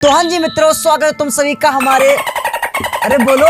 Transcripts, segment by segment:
तो हाँ जी मित्रों, स्वागत है तुम सभी का हमारे अरे बोलो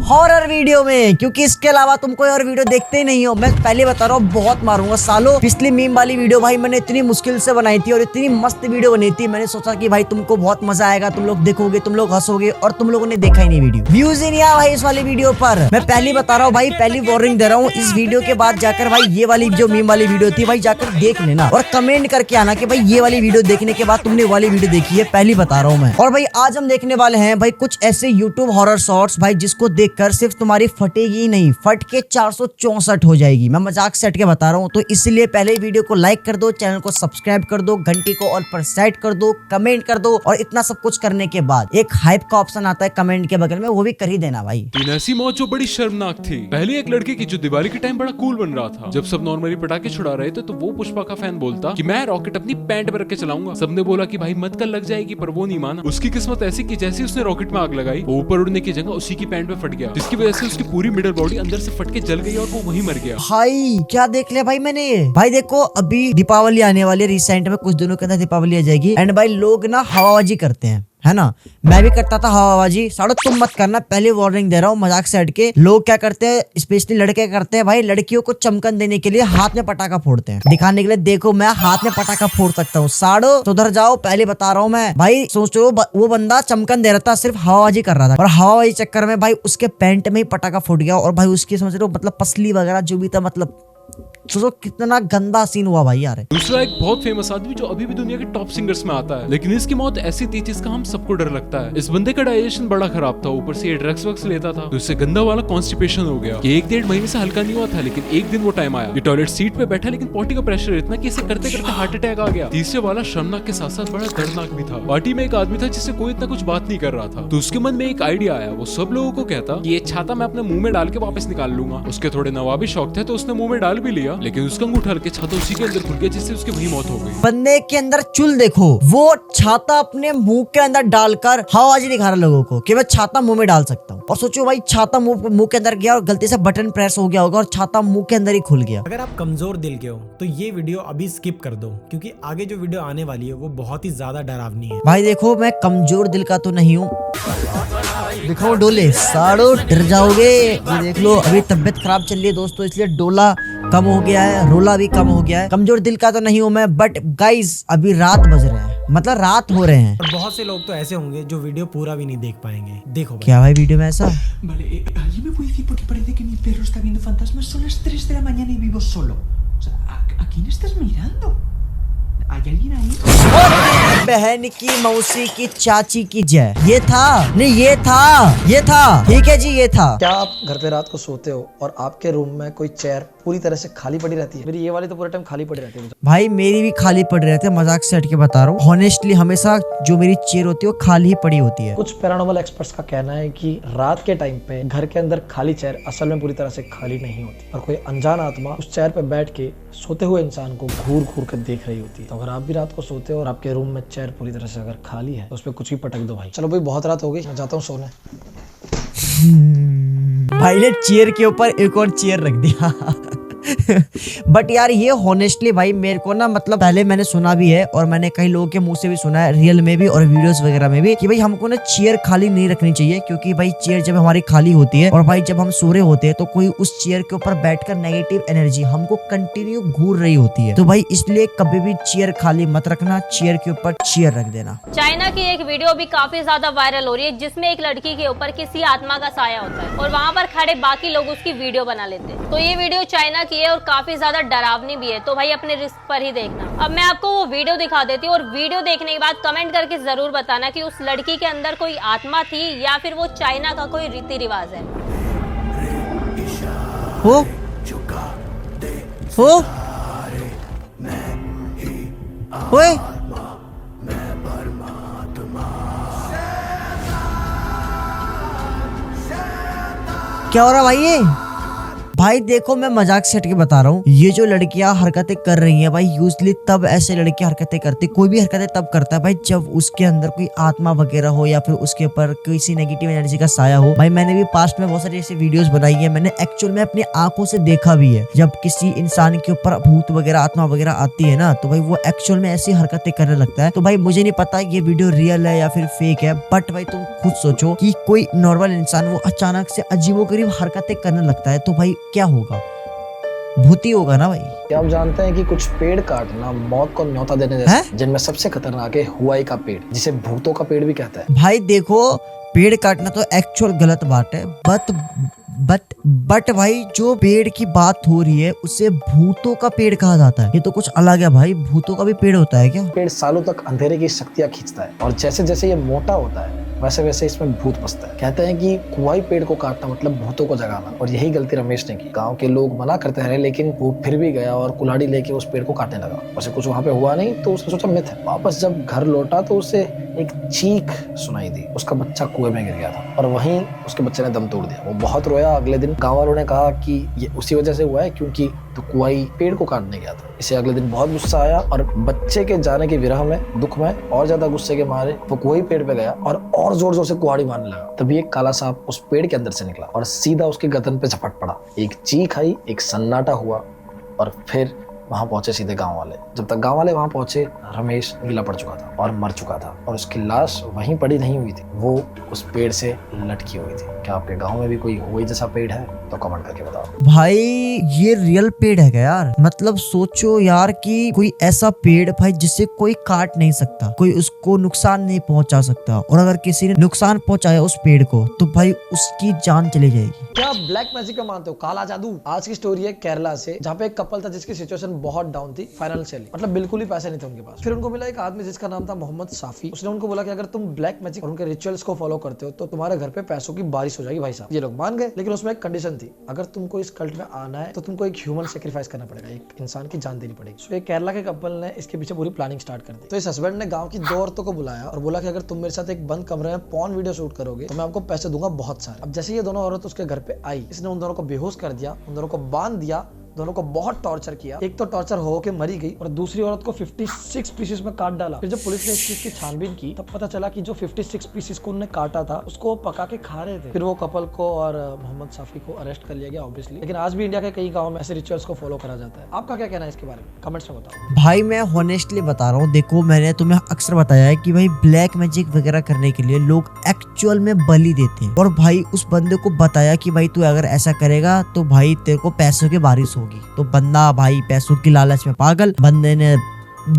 हॉरर वीडियो में, क्योंकि इसके अलावा तुम कोई और वीडियो देखते ही नहीं हो। मैं पहले बता रहा हूँ, बहुत मारूंगा सालों। पिछली मीम वाली वीडियो भाई मैंने इतनी मुश्किल से बनाई थी और इतनी मस्त वीडियो बनी थी। मैंने सोचा कि भाई तुमको बहुत मजा आएगा, तुम लोग देखोगे, तुम लोग हंसोगे, और तुम लोगों ने देखा ही नहीं वीडियो। व्यूज ही नहीं आया भाई इस वाली वीडियो पर। मैं पहले बता रहा हूँ भाई, पहली वार्निंग दे रहा हूँ, इस वीडियो के बाद जाकर भाई ये वाली जो मीम वाली वीडियो थी भाई जाकर देख लेना और कमेंट करके आना कि भाई ये वाली वीडियो देखने के बाद तुमने वाली वीडियो देखी है। पहली बता रहा हूँ मैं। और भाई आज हम देखने वाले हैं भाई कुछ ऐसे यूट्यूब हॉरर शॉर्ट्स भाई जिसको देखकर सिर्फ तुम्हारी फटेगी नहीं, फट के 464 हो जाएगी। मैं मजाक से हट के बता रहा हूँ। तो इसलिए पहले वीडियो को लाइक कर दो, चैनल को सब्सक्राइब कर दो, घंटी को ऑल पर सेट कर दो, कमेंट कर दो, और इतना सब कुछ करने के बाद एक हाइप का ऑप्शन आता है कमेंट के बगल में, वो भी कर ही देना भाई। तीन ऐसी मौत जो बड़ी शर्मनाक थी। पहले एक लड़के की जो दिवाली के टाइम बड़ा कूल बन रहा था। जब सब नॉर्मली पटाखे छुड़ा रहे थे तो वो पुष्पा का फैन बोलता कि मैं रॉकेट अपनी पैंट में रख के चलाऊंगा। सबने बोला कि भाई मत कर, लग जाएगी, पर वो नहीं माना। उसकी किस्मत ऐसी कि जैसे उसने रॉकेट में आग लगाई, वो ऊपर उड़ने की जगह उसी की पैंट में फट गया, जिसकी वजह से उसकी पूरी मिडल बॉडी अंदर से फट के जल गई और वो वहीं मर गया। भाई क्या देख लिया भाई मैंने। भाई देखो अभी दीपावली आने वाली है, रिसेंट में कुछ दिनों के अंदर दीपावली आ जाएगी। एंड भाई लोग ना हवाबाजी करते हैं, है ना। मैं भी करता था हवाबाजी। साड़ो तुम मत करना, पहले वार्निंग दे रहा हूँ। मजाक से हटके लोग क्या करते हैं, स्पेशली लड़के करते हैं भाई, लड़कियों को चमकन देने के लिए हाथ में पटाखा फोड़ते हैं, दिखाने के लिए देखो मैं हाथ में पटाखा फोड़ सकता हूँ। साड़ो तो उधर जाओ, पहले बता रहा हूँ मैं। भाई सोचो वो बंदा चमकन दे रहा था, सिर्फ हवाबाजी कर रहा था, और हवाबाजी चक्कर में भाई उसके पैंट में ही पटाखा फूट गया। और भाई उसकी समझ रहे हो मतलब पसली वगैरह जो भी था, मतलब सोचो कितना गंदा सीन हुआ भाई यार। दूसरा एक बहुत फेमस आदमी जो अभी भी दुनिया के टॉप सिंगर्स में आता है, लेकिन इसकी मौत ऐसी थी जिसका हम सबको डर लगता है। इस बंदे का डाइजेशन बड़ा खराब था, ऊपर से ये ड्रग्स वग्स लेता था, तो इससे गंदा वाला कॉन्स्टिपेशन हो गया कि 1-1.5 महीने से हल्का नहीं हुआ था। लेकिन एक दिन वो टाइम आया, ये टॉयलेट सीट पे बैठा, लेकिन पॉटी का प्रेशर इतना कि इसे करते करते हार्ट अटैक आ गया। तीसरे वाला शर्मनाक के साथ साथ बड़ा दर्दनाक भी था। पार्टी में एक आदमी था जिससे कोई इतना कुछ बात नहीं कर रहा था, तो उसके मन में एक आइडिया आया। वो सब लोगों को कहता कि ये छाता मैं अपने मुंह में डाल के वापस निकाल लूंगा। उसके थोड़े नवाबी शौक थे तो उसने मुंह में डाल भी लिया, लेकिन उसका अंगूठा के छाता उसी के अंदर खुल गया, जिससे उसकी वही मौत हो गई। बंदे के अंदर चुल देखो, वो छाता अपने मुंह के अंदर डालकर हवाबाजी दिखा रहा लोगों को कि मैं छाता मुंह में डाल सकता हूँ। और सोचो भाई छाता मुंह के अंदर गया और गलती से बटन प्रेस हो गया होगा और छाता मुंह के अंदर ही खुल गया। अगर आप कमजोर दिल के हो तो ये वीडियो अभी स्किप कर दो, क्योंकि आगे जो वीडियो आने वाली है वो बहुत ही ज्यादा डरावनी है। भाई देखो मैं कमजोर दिल का तो नहीं हूँ, देखो डोले साड़ो डर जाओगे। ये देख लो अभी तबीयत खराब चल रही है दोस्तों, इसलिए डोला कम हो गया है, रोला भी कम हो गया है। कमजोर दिल का तो नहीं हूँ मैं, बट गाइज अभी रात बज रहे हैं, मतलब रात हो रहे हैं। और बहुत से लोग तो ऐसे होंगे जो वीडियो पूरा भी नहीं देख पाएंगे। देखो भाई। क्या भाई वीडियो में ऐसा Vale, ¿alguien me puede decir por qué parece que mi perro está viendo fantasmas? Son las 3 de la mañana y vivo solo. O sea, ¿a quién estás mirando? ¿Hay alguien ahí? बहन की मौसी की चाची की जय। ये था नहीं, ये था ठीक है जी, ये था। क्या आप घर पे रात को सोते हो और आपके रूम में कोई चेयर पूरी तरह से खाली पड़ी रहती है? मेरी ये वाली तो पूरे टाइम खाली पड़ी रहती है। भाई मेरी भी खाली पड़ रहे थे, मजाक से हट के बता रहा हूँ। हॉनेस्टली हमेशा जो मेरी चेयर होती है वो खाली ही पड़ी होती है। कुछ पैरानॉर्मल एक्सपर्ट्स का कहना है कि रात के टाइम पे घर के अंदर खाली चेयर असल में पूरी तरह से खाली नहीं होती, और कोई अनजान आत्मा उस चेयर पे बैठ के सोते हुए इंसान को घूर घूर कर देख रही होती है। तो अगर आप भी रात को सोते हो और आपके रूम में चेयर पूरी तरह से अगर खाली है तो उस पर कुछ भी पटक दो भाई। चलो भाई बहुत रात हो गई, मैं जाता हूँ सोने। भाई ने चेयर के ऊपर एक और चेयर रख दिया। बट यार ये हॉनेस्टली भाई मेरे को ना, मतलब पहले मैंने सुना भी है और मैंने कई लोगों के मुंह से भी सुना है, रियल में भी और वीडियोस वगैरह में भी, कि भाई हमको ना चेयर खाली नहीं रखनी चाहिए, क्योंकि भाई चेयर जब हमारी खाली होती है और भाई जब हम सो रहे होते हैं तो कोई उस चेयर के ऊपर बैठकर नेगेटिव एनर्जी हमको कंटिन्यू घूर रही होती है। तो भाई इसलिए कभी भी चेयर खाली मत रखना, चेयर के ऊपर चेयर रख देना। चाइना की एक वीडियो भी काफी ज्यादा वायरल हो रही है, जिसमें एक लड़की के ऊपर किसी आत्मा का साया होता है और वहाँ पर खड़े बाकी लोग उसकी वीडियो बना लेते हैं। तो ये वीडियो चाइना की है और काफी ज्यादा डरावनी भी है, तो भाई अपने रिस्क पर ही देखना। अब मैं आपको वो वीडियो दिखा देती हूँ और वीडियो देखने के बाद कमेंट करके जरूर बताना कि उस लड़की के अंदर कोई आत्मा थी या फिर वो चाइना का कोई रीति रिवाज है। हो ओए क्या हो रहा भाई? ये भाई देखो मैं मजाक से हट के बता रहा हूँ, ये जो लड़कियां हरकतें कर रही हैं भाई, यूजली तब ऐसे लड़कियां हरकतें करती, कोई भी हरकतें तब करता है भाई जब उसके अंदर कोई आत्मा वगैरह हो या फिर उसके ऊपर किसी नेगेटिव एनर्जी का साया हो। भाई मैंने भी पास्ट में बहुत सारी ऐसी वीडियोस बनाई है, मैंने एक्चुअल में अपनी आंखों से देखा भी है। जब किसी इंसान के ऊपर भूत वगैरह आत्मा वगैरह आती है ना, तो भाई वो एक्चुअल में ऐसी हरकतें करने लगता है। तो भाई मुझे नहीं पता ये वीडियो रियल है या फिर फेक है, बट भाई तुम खुद सोचो कि कोई नॉर्मल इंसान वो अचानक से अजीबोगरीब हरकतें करने लगता है तो भाई क्या होगा, भूती होगा ना भाई। क्या आप जानते हैं कि कुछ पेड़ काटना मौत को न्योता देने जैसा है? जिनमें सबसे खतरनाक है हुआई का पेड़, जिसे भूतों का पेड़ भी कहते हैं। भाई देखो पेड़ काटना तो एक्चुअल गलत बात है, बट भाई जो पेड़ की बात हो रही है उसे भूतों का पेड़ कहा जाता है, ये तो कुछ अलग है भाई। भूतों का भी पेड़ होता है क्या? पेड़ सालों तक अंधेरे की शक्तियां खींचता है और जैसे जैसे ये मोटा होता है वैसे वैसे इसमें भूत बसता है। कहते हैं कि कुआई पेड़ को काटना मतलब भूतों को जगाना, और यही गलती रमेश ने की। गांव के लोग मना करते रहे लेकिन वो फिर भी गया और कुल्हाड़ी लेके उस पेड़ को काटने लगा। वैसे कुछ वहां पे हुआ नहीं तो उसने सोचा मिथ है। वापस जब घर लौटा तो उसे एक चीख सुनाई दी, उसका बच्चा कुएं में गिर गया था और वहीं उसके बच्चे ने दम तोड़ दिया। वो बहुत रोया। अगले दिन गाँव वालों ने कहा कि ये उसी वजह से हुआ है क्योंकि तो कुआई पेड़ को काटने गया था। इसे अगले दिन बहुत गुस्सा आया और बच्चे के जाने के विरह में, दुख में और ज्यादा गुस्से के मारे वो कुआई पेड़ पे गया और जोर जोर से कुहाड़ी मारने लगा। तभी एक काला सांप उस पेड़ के अंदर से निकला और सीधा उसके गर्दन पे झपट पड़ा। एक चीख आई, एक सन्नाटा हुआ और फिर वहां पहुंचे सीधे गांव वाले। जब तक गांव वाले वहां पहुंचे रमेश गीला पड़ चुका था और मर चुका था और उसकी लाश वहीं पड़ी नहीं हुई थी, वो उस पेड़ से लटकी हुई थी। क्या आपके गांव में भी कोई हुई जैसा पेड़ है तो कमेंट करके बताओ। भाई ये रियल पेड़ है क्या यार? मतलब सोचो यार कि कोई ऐसा पेड़ भाई जिसे कोई काट नहीं सकता, कोई उसको नुकसान नहीं पहुंचा सकता, और अगर किसी ने नुकसान पहुंचाया उस पेड़ को तो भाई उसकी जान चली जाएगी। क्या ब्लैक मैजिक का मानते हो, काला जादू? आज की स्टोरी है केरला से, जहाँ पे एक कपल था जिसकी सिचुएशन बहुत डाउन थी फाइनेंशियली, मतलब बिल्कुल ही पैसे नहीं थे उनके पास। फिर उनको मिला एक आदमी जिसका नाम था मोहम्मद साफी। उसने उनको बोला कि अगर तुम ब्लैक मैजिक और उनके रिचुअल्स को फॉलो करते हो तो तुम्हारे घर पे पैसों की बारिश हो जाएगी। भाई साहब ये लोग मान गए, लेकिन उसमें एक कंडीशन थी, अगर तुमको इस कल्ट में आना है तो तुमको एक ह्यूमन सेक्रीफाइस करना पड़ेगा, एक इंसान की जान देनी पड़ेगी। सो ये केरला के कपल ने इसके पीछे पूरी प्लानिंग स्टार्ट कर दी। तो इस हस्बैंड ने गांव की 2 औरतों को बुलाया और बोला कि अगर तुम मेरे साथ एक बंद कमरे में पॉर्न वीडियो शूट करोगे तो मैं आपको पैसे दूंगा बहुत सारे। अब जैसे ये दोनों औरत उसके घर पे आई, इसने उन दोनों को बेहोश कर दिया, उन दोनों को बांध दिया, दोनों को बहुत टॉर्चर किया। एक तो टॉर्चर हो के मरी गई और दूसरी औरत को 56 पीसेस में काट डाला। फिर जब पुलिस ने इस चीज की छानबीन की तब पता चला कि जो 56 पीसेस को उन्होंने काटा था उसको पका के खा रहे थे। फिर वो कपल को और मोहम्मद साफी को अरेस्ट कर लिया गया ऑब्वियसली, लेकिन आज भी इंडिया के कई गाँव में ऐसे रिचुअल्स को फॉलो करा जाता है। आपका क्या कहना है इसके बारे में, कमेंट्स में बताओ। भाई मैं हॉनेस्टली बता रहा हूँ, देखो मैंने तुम्हें अक्सर बताया है कि भाई ब्लैक मैजिक वगैरह करने के लिए लोग एक्चुअल में बलि देते हैं, और भाई उस बंदे को बताया कि भाई तू अगर ऐसा करेगा तो भाई तेरे को पैसों की बारिश होगी। तो बंदा भाई पैसों की लालच में पागल, बंदे ने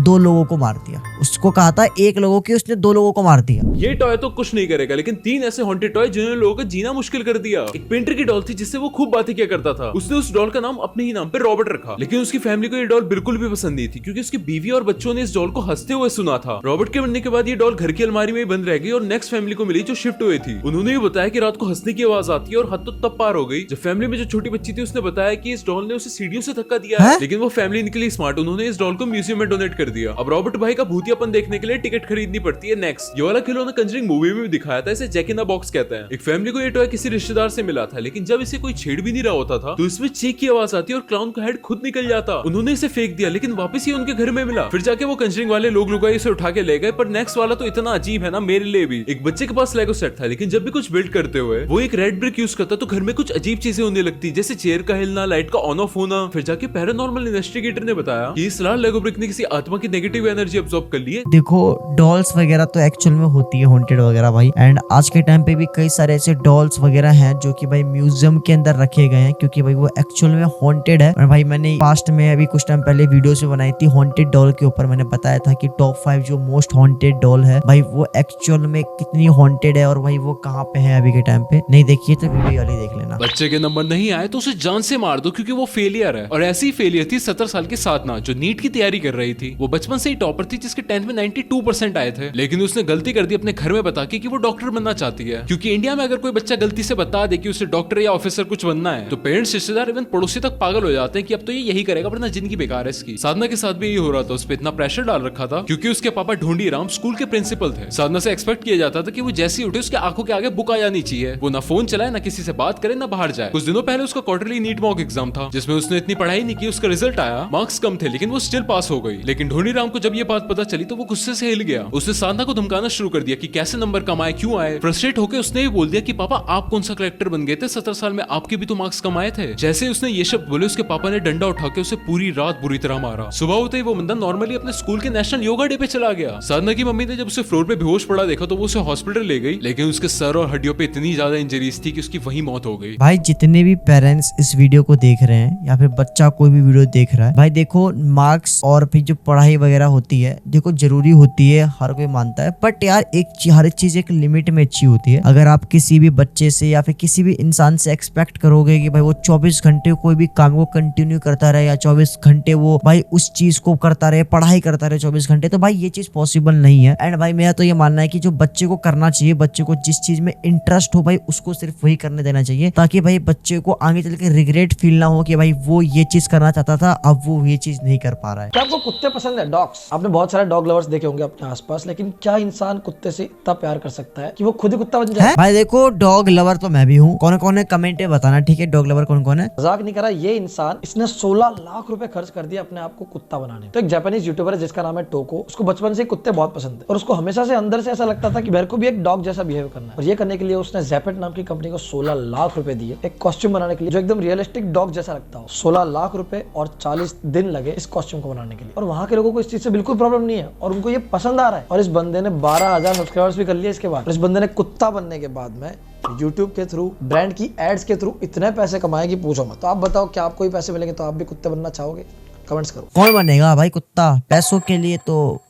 2 लोगों को मार दिया। उसको कहा था 1 लोगों की, उसने 2 लोगों को मार दिया। ये टॉय तो कुछ नहीं करेगा, लेकिन 3 ऐसे हॉन्टेड टॉय जिन्होंने लोगों का जीना मुश्किल कर दिया। एक पेंटर की डॉल थी जिससे वो खूब बातें किया करता था। उसने उस डॉल का नाम अपने ही नाम पे रॉबर्ट रखा, लेकिन उसकी फैमिली को ये डॉल बिल्कुल भी पसंद नहीं थी क्योंकि उसकी बीवी और बच्चों ने इस डॉल को हंसते हुए सुना था। रॉबर्ट के मरने के बाद ये डॉल घर की अलमारी में बंद रह गई और नेक्स्ट फैमिली को मिली जो शिफ्ट हुई थी। उन्होंने भी बताया कि रात को हंसने की आवाज आती है और हद तो तब पार हो गई जब फैमिली में जो छोटी बच्ची थी उसने बताया कि इस डॉल ने उसे सीढ़ियों से धक्का दिया है, लेकिन वो फैमिली निकली स्मार्ट, उन्होंने इस डॉल को म्यूजियम में डोनेट कर दिया। अब रॉबर्ट भाई का भूतियापन देखने के लिए टिकट खरीदनी पड़ती है। नेक्स्ट ये वाला खिलौना कंजरिंग मूवी में भी दिखाया था, इसे जैक इन द बॉक्स कहते हैं। एक फैमिली को ये टॉय किसी रिश्तेदार से मिला था, लेकिन जब इसे कोई छेड़ भी नहीं रहा होता था तो इसमें चीख की आवाज आती और क्लाउन का हेड खुद निकल जाता। उन्होंने इसे फेंक दिया, लेकिन वापस ही उनके घर में मिला। फिर जाके वो कंजरिंग वाले लोग लुगाई इसे उठा के ले गए। पर नेक्स्ट वाला तो इतना अजीब है ना मेरे लिए भी। एक बच्चे के पास लेगो सेट था, लेकिन जब भी कुछ बिल्ड करते हुए वो एक रेड ब्रिक यूज करता तो घर में कुछ अजीब चीजें होने लगती, जैसे चेयर का हिलना, लाइट का ऑन ऑफ होना। फिर जाके पैरानॉर्मल इन्वेस्टिगेटर ने बताया कि इस लाल लेगो ब्रिक ने किसी आत्मा की नेगेटिव एनर्जी अब्सॉर्ब कर ली है। देखो डॉल्स वगैरह तो एक्चुअल में होती है हॉन्टेड वगैरह भाई, एंड आज के टाइम पे भी कई सारे ऐसे डॉल्स वगैरह हैं जो कि भाई म्यूजियम के अंदर रखे गए हैं क्योंकि भाई वो एक्चुअल में हॉन्टेड है। और भाई मैंने पास्ट में अभी कुछ टाइम पहले वीडियोस भी बनाई थी हॉन्टेड डॉल के ऊपर, मैंने बताया था कि टॉप 5 जो मोस्ट हॉन्टेड डॉल है भाई वो एक्चुअल में कितनी हॉन्टेड है और भाई वो कहाँ पे है अभी के टाइम पे। नहीं देखिए तो वीडियो वाली देख लेना। बच्चे के नंबर नहीं आए तो उसे जान से मार दो क्योंकि वो फेलियर है, और ऐसी फेलियर थी 17 साल की साधना जो नीट की तैयारी कर रही थी। वो बचपन से ही टॉपर थी, जिसके 10th में 92% आए थे, लेकिन उसने गलती कर दी अपने घर में बता के कि वो डॉक्टर बनना चाहती है। क्योंकि इंडिया में अगर कोई बच्चा गलती से बता दे कि उसे डॉक्टर या ऑफिसर कुछ बनना है तो पेरेंट्स, रिश्तेदार, इवन पड़ोसी तक पागल हो जाते हैं कि अब तो ये यही करेगा वरना जिंदगी बेकार है इसकी। साधना के साथ भी यही हो रहा था। उस पर इतना प्रेशर डाल रखा था क्योंकि उसके पापा ढूंढीराम स्कूल के प्रिंसिपल थे। साधना से एक्सपेक्ट किया जाता था कि वो जैसे ही उठे उसके आंखों के आगे बुक आ जानी चाहिए, वो ना फोन चलाए, ना किसी से बात करे, ना बाहर जाए। कुछ दिनों पहले उसका क्वार्टरली नीट मॉक एग्जाम था जिसमें उसने इतनी पढ़ाई नहीं की, उसका रिजल्ट आया, मार्क्स कम थे लेकिन वो स्टिल पास हो गई। लेकिन ढूंढीराम को जब ये बात पता चली तो वो गुस्से से हिल गया। उसने साधना को धमकाना शुरू कर दिया कि कैसे नंबर कम आए, क्यों आए। फ्रस्ट्रेट होकर उसने ये बोल दिया कि पापा आप कौन सा कलेक्टर बन गए थे 17 साल में, आपके भी तो मार्क्स कम आए थे। जैसे उसने ये शब्द बोले उसके पापा ने डंडा उठा के उसे पूरी रात बुरी तरह मारा। सुबह होते ही वो बंदा नॉर्मली अपने स्कूल के नेशनल योगा डे पे चला गया। साधना की मम्मी ने जब उसे फ्लोर पे बेहोश पड़ा देखा तो वो उसे हॉस्पिटल ले गई, लेकिन उसके सर और हड्डियों पे इतनी ज्यादा इंजरीज थी कि उसकी वहीं मौत हो गई। भाई जितने भी पेरेंट्स इस वीडियो को देख रहे हैं या फिर बच्चा कोई भी वीडियो देख रहा है, भाई देखो मार्क्स और फिर जो पढ़ाई वगैरह होती है देखो जरूरी होती है, हर कोई मानता है, बट यार हर एक चीज एक लिमिट में अच्छी होती है। अगर आप किसी भी बच्चे से या फिर किसी भी इंसान से एक्सपेक्ट करोगे कि भाई वो 24 घंटे कोई भी काम को कंटिन्यू करता रहे या 24 घंटे वो भाई उस चीज को करता रहे, पढ़ाई करता रहे 24 घंटे, तो भाई ये चीज पॉसिबल नहीं है। एंड भाई मेरा तो ये मानना है कि जो बच्चे को करना चाहिए, बच्चे को जिस चीज में इंटरेस्ट हो भाई उसको सिर्फ वही करने देना चाहिए, ताकि भाई बच्चे को आगे चल के रिग्रेट फील ना हो कि भाई वो ये चीज करना चाहता था अब वो ये चीज नहीं कर पा रहा है। क्या आपको कुत्ते पसंद है, डॉग्स? आपने बहुत सारे डॉग लवर्स देखे होंगे अपने आसपास, लेकिन क्या इंसान कुत्ते से इतना प्यार कर सकता है कि वो खुद ही कुत्ता बन जाए? भाई देखो डॉग लवर तो मैं भी हूँ, कौन कौन है कमेंट में बताना, ठीक है? डॉग लवर कौन कौन है? मजाक नहीं करा, ये इंसान इसने 16 लाख रुपए खर्च कर दिया अपने आप को कुत्ता बनाने में। तो एक जापानीज यूट्यूबर है जिसका नाम है टोको, उसको बचपन से कुत्ते बहुत पसंद है और उसको हमेशा से अंदर से ऐसा लगता था कि मेरे को भी एक डॉग जैसा बिहेव करना है। और ये करने के लिए उसने ज़ैपेट नाम की कंपनी को 16 लाख रुपए दिए एक कॉस्ट्यूम बनाने के लिए जो एकदम रियलिस्टिक डॉग जैसा लगता हो। 16 लाख रुपए और 40 दिन लगे इस कॉस्ट्यूम को बनाने के लिए, और वहां के लोगों को इस चीज से बिल्कुल प्रॉब्लम नहीं है और उनको ये पसंद आ रहा है। और इस बंदे ने 12,000 सब्सक्राइबर्स भी कर लिए इसके बाद। इस बंदे ने कुत्ता बनने के बाद में YouTube के थ्रू, ब्रांड की एड्स के थ्रू इतने पैसे कमाए कि पूछो मत। तो आप बताओ क्या आपको भी पैसे मिलेंगे तो आप भी कुत्ते बनना चाहोगे? कमेंट्स करो। कौन बनेगा भाई कुत्ता पैसों के लिए? तो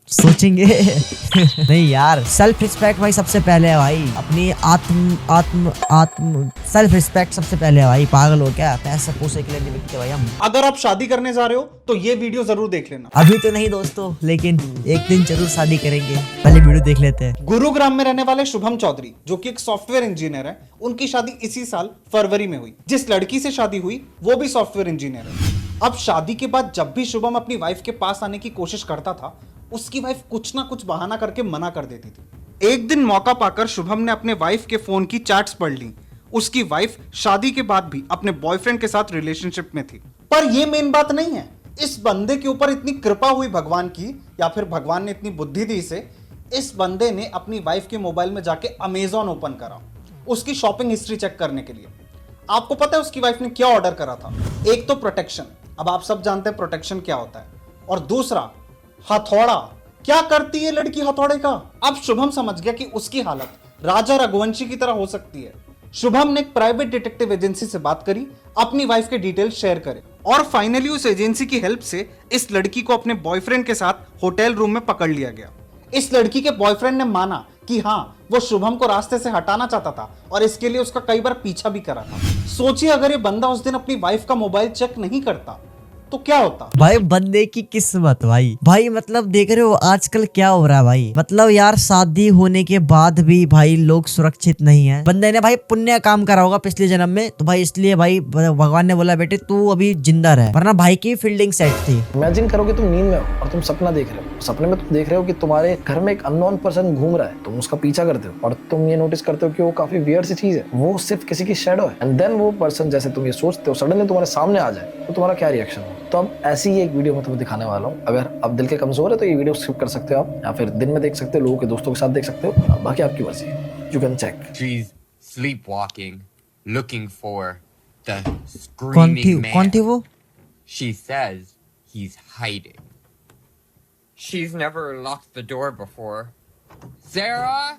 सोचेंगे नहीं यार, सेल्फ रिस्पेक्ट भाई सबसे पहले है भाई, अपनी आत्म आत्म आत्म सेल्फ रिस्पेक्ट सबसे पहले है भाई। पागल हो क्या? पैसे पूसे के लिए नहीं बिकते भाई हम। अगर आप शादी करने जा रहे हो तो ये वीडियो जरूर देख लेना। अभी तो नहीं दोस्तों, लेकिन एक दिन जरूर शादी करेंगे, पहले वीडियो देख लेते हैं। गुरुग्राम में रहने वाले शुभम चौधरी जो कि एक सॉफ्टवेयर इंजीनियर है, उनकी शादी इसी साल फरवरी में हुई। जिस लड़की से शादी हुई वो भी सॉफ्टवेयर इंजीनियर है। अब शादी के बाद जब भी शुभम अपनी वाइफ के पास आने की कोशिश करता था, उसकी वाइफ कुछ ना कुछ बहाना करके मना कर देती थी। एक दिन मौका पाकर शुभम ने अपने वाइफ के फोन की चैट्स पढ़ ली। उसकी वाइफ शादी के बाद भी अपने बॉयफ्रेंड के साथ रिलेशनशिप में थी। पर यह मेन बात नहीं है। इस बंदे के ऊपर इतनी कृपा हुई भगवान की, या फिर भगवान ने इतनी बुद्धि दी इसे, इस बंदे ने अपनी वाइफ के मोबाइल में जाके अमेजॉन ओपन करा उसकी शॉपिंग हिस्ट्री चेक करने के लिए। आपको पता है उसकी वाइफ ने क्या ऑर्डर करा था? एक तो प्रोटेक्शन, अब आप सब जानते हैं प्रोटेक्शन क्या होता है, और दूसरा हथौड़ा। क्या करती है लड़की हथौड़े का? अब शुभम समझ गया कि उसकी हालत राजा रघुवंशी की तरह हो सकती है। शुभम ने एक प्राइवेट डिटेक्टिव एजेंसी से बात करी, अपनी वाइफ के डिटेल्स शेयर करे, और फाइनली उस एजेंसी की हेल्प से इस लड़की को अपने बॉयफ्रेंड के साथ होटल रूम में पकड़ लिया गया। इस लड़की के बॉयफ्रेंड ने माना कि हाँ, वो शुभम को रास्ते से हटाना चाहता था और इसके लिए उसका कई बार पीछा भी करा था। सोचिए अगर ये बंदा उस दिन अपनी वाइफ का मोबाइल चेक नहीं करता तो क्या होता? भाई बंदे की किस्मत भाई मतलब देख रहे हो आजकल क्या हो रहा है भाई। मतलब यार शादी होने के बाद भी भाई लोग सुरक्षित नहीं है। बंदे ने भाई पुण्य काम करा होगा पिछले जन्म में, तो भाई इसलिए भाई भगवान ने बोला बेटे तू अभी जिंदा रह, वरना भाई की फील्डिंग सेट थी। इमेजिन करो कि तुम नींद में हो और तुम सपना देख रहे हो। सपने में तुम देख रहे हो कि तुम्हारे घर में एक अननोन पर्सन घूम रहा है, तुम उसका पीछा करते हो और तुम ये नोटिस करते हो कि वो काफी वियर्ड सी चीज है, वो सिर्फ किसी की शैडो है। एंड देन वो पर्सन जैसे तुम ये सोचते हो सडनली तुम्हारे सामने आ जाए तो तुम्हारा क्या रिएक्शन हो? तो अब ऐसी ही एक वीडियो में तुम्हें दिखाने वाला हूँ। अगर आप दिल के कमजोर है तो ये वीडियो स्किप कर सकते हो आप, या फिर दिन में देख सकते हो, लोगों के दोस्तों के साथ देख सकते हो, बाकी आपकी मर्जी। You can check. She's sleepwalking, looking for the screaming man. कौन थी वो? She says he's hiding. She's never locked the door before. Sarah,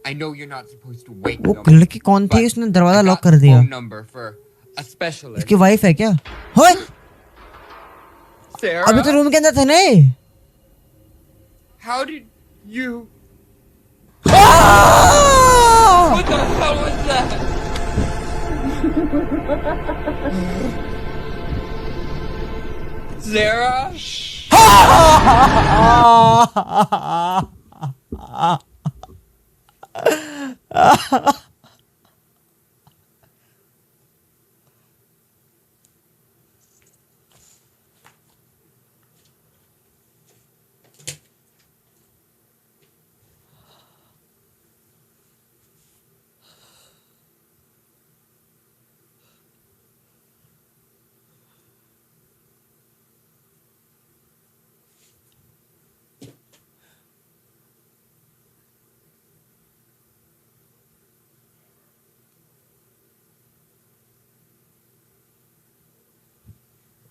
I know you're not supposed to wake वो them. लड़की कौन थी? but उसने दरवाजा I लॉक got कर दिया। phone number for a specialist. इसकी वाइफ है क्या? होए Sarah, अभी तो रूम के अंदर थे नहीं। how did you? Ah! What the hell was that? Sarah?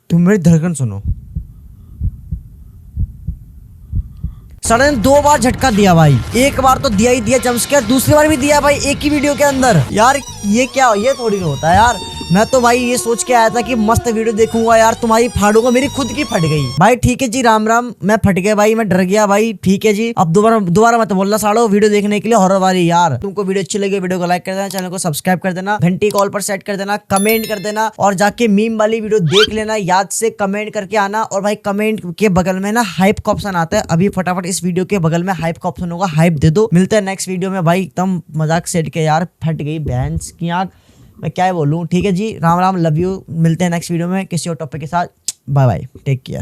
तुम मेरी धड़कन सुनो। सडन 2 बार झटका दिया भाई, एक बार तो दिया ही दिया जंप स्केयर, दूसरी बार भी दिया भाई एक ही वीडियो के अंदर। यार ये क्या, ये थोड़ी ना होता है यार। मैं तो भाई ये सोच के आया था कि मस्त वीडियो देखूंगा यार, तुम्हारी फाड़ूंगा, मेरी खुद की फट गई भाई। ठीक है जी, राम राम, मैं फट गया भाई, मैं डर गया भाई। ठीक है जी, अब दोबारा मत बोलना साड़ो वीडियो देखने के लिए हॉरर वाली। यार तुमको वीडियो अच्छी लगी, वीडियो को लाइक कर देना, चैनल को सब्सक्राइब कर देना, घंटी कॉल पर सेट कर देना, कमेंट कर देना और जाके मीम वाली वीडियो देख लेना। याद से कमेंट करके आना। और भाई कमेंट के बगल में ना हाइप का ऑप्शन आता है, अभी फटाफट इस वीडियो के बगल में हाइप का ऑप्शन होगा, हाइप दे दो। मिलते हैं नेक्स्ट वीडियो में भाई। एकदम मजाक सेट के यार, फट गई भैंस की आंख, मैं क्या बोलूं। ठीक है जी, राम राम, लव यू। मिलते हैं नेक्स्ट वीडियो में किसी और टॉपिक के साथ। Bye bye, take care.